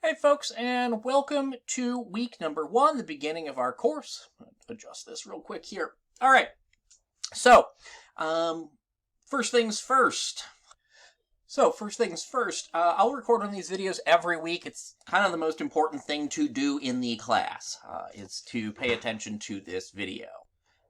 Hey folks, and welcome to week number 1, the beginning of our course. Adjust this real quick here. All right, so first things first. I'll record one of these videos every week. It's kind of the most important thing to do in the class, is to pay attention to this video.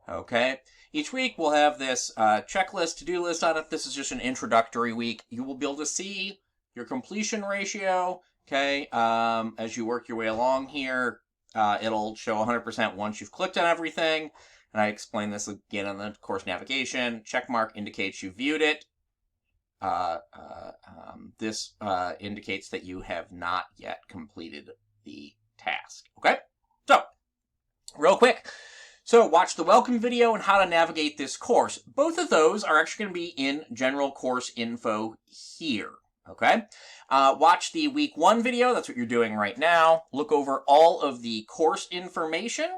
Okay, each week we'll have this checklist, to-do list on it. This is just an introductory week. You will be able to see your completion ratio. Okay, as you work your way along here, it'll show 100% once you've clicked on everything. And I explain this again on the course navigation. Check mark indicates you viewed it. This indicates that you have not yet completed the task. Okay, so real quick. So watch the welcome video and how to navigate this course. Both of those are actually going to be in general course info here. Okay, watch the week 1 video. That's what you're doing right now. Look over all of the course information.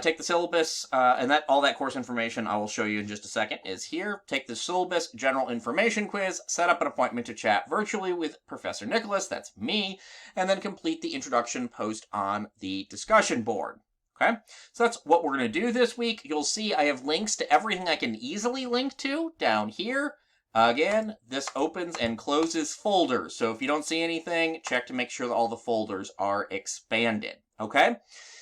Take the syllabus, and all that course information I will show you in just a second is here. Take the syllabus general information quiz, set up an appointment to chat virtually with Professor Nicholas, that's me, and then complete the introduction post on the discussion board. Okay, so that's what we're going to do this week. You'll see I have links to everything I can easily link to down here. Again, this opens and closes folders, so if you don't see anything, check to make sure that all the folders are expanded. Okay,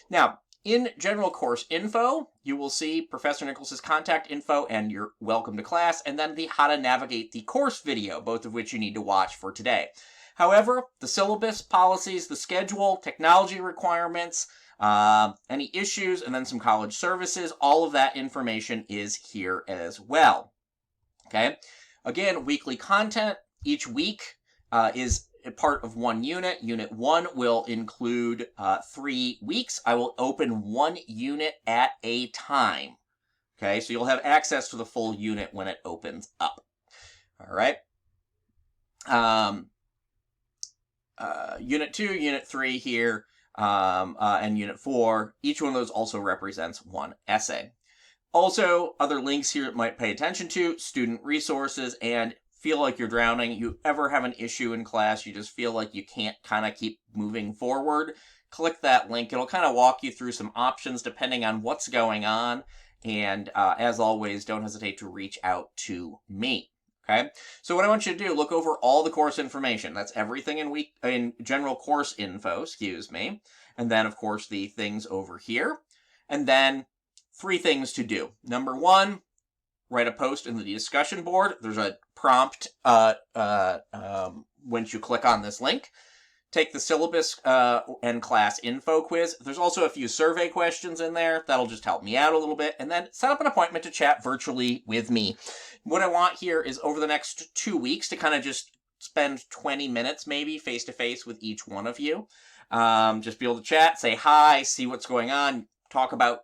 now in general course info, you will see Professor Nicholas's contact info and your welcome to class, and then the how to navigate the course video, both of which you need to watch for today. However, the syllabus, policies, the schedule, technology requirements, any issues, and then some college services, all of that information is here as well. Okay, again, weekly content each week is a part of one unit. Unit 1 will include 3 weeks. I will open 1 unit at a time. Okay, so you'll have access to the full unit when it opens up. All right. Unit 2, Unit 3 here, and Unit 4, each one of those also represents 1 essay. Also, other links here that might pay attention to, student resources, and feel like you're drowning, you ever have an issue in class, you just feel like you can't kind of keep moving forward, click that link. It'll kind of walk you through some options depending on what's going on. And as always, don't hesitate to reach out to me. Okay, so what I want you to do, look over all the course information. That's everything in general course info, and then of course the things over here, and then 3 things to do. Number 1, write a post in the discussion board. There's a prompt once you click on this link. Take the syllabus and class info quiz. There's also a few survey questions in there. That'll just help me out a little bit. And then set up an appointment to chat virtually with me. What I want here is over the next 2 weeks to kind of just spend 20 minutes maybe face-to-face with each one of you. Just be able to chat, say hi, see what's going on, talk about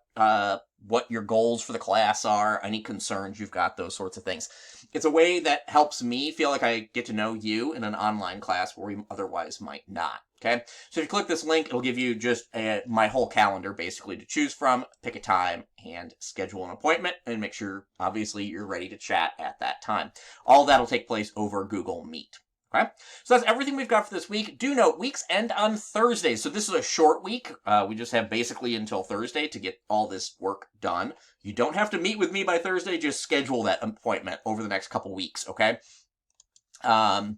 what your goals for the class are, any concerns you've got, those sorts of things. It's a way that helps me feel like I get to know you in an online class where we otherwise might not. Okay, so if you click this link, it'll give you just my whole calendar basically to choose from, pick a time, and schedule an appointment, and make sure, obviously, you're ready to chat at that time. All that'll take place over Google Meet. Okay, so that's everything we've got for this week. Do note, weeks end on Thursdays, so this is a short week. We just have basically until Thursday to get all this work done. You don't have to meet with me by Thursday, just schedule that appointment over the next couple weeks, okay? We'll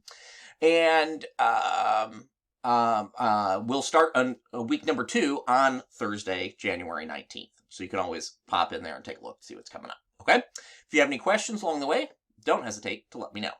start on week number 2 on Thursday, January 19th. So you can always pop in there and take a look to see what's coming up, okay? If you have any questions along the way, don't hesitate to let me know.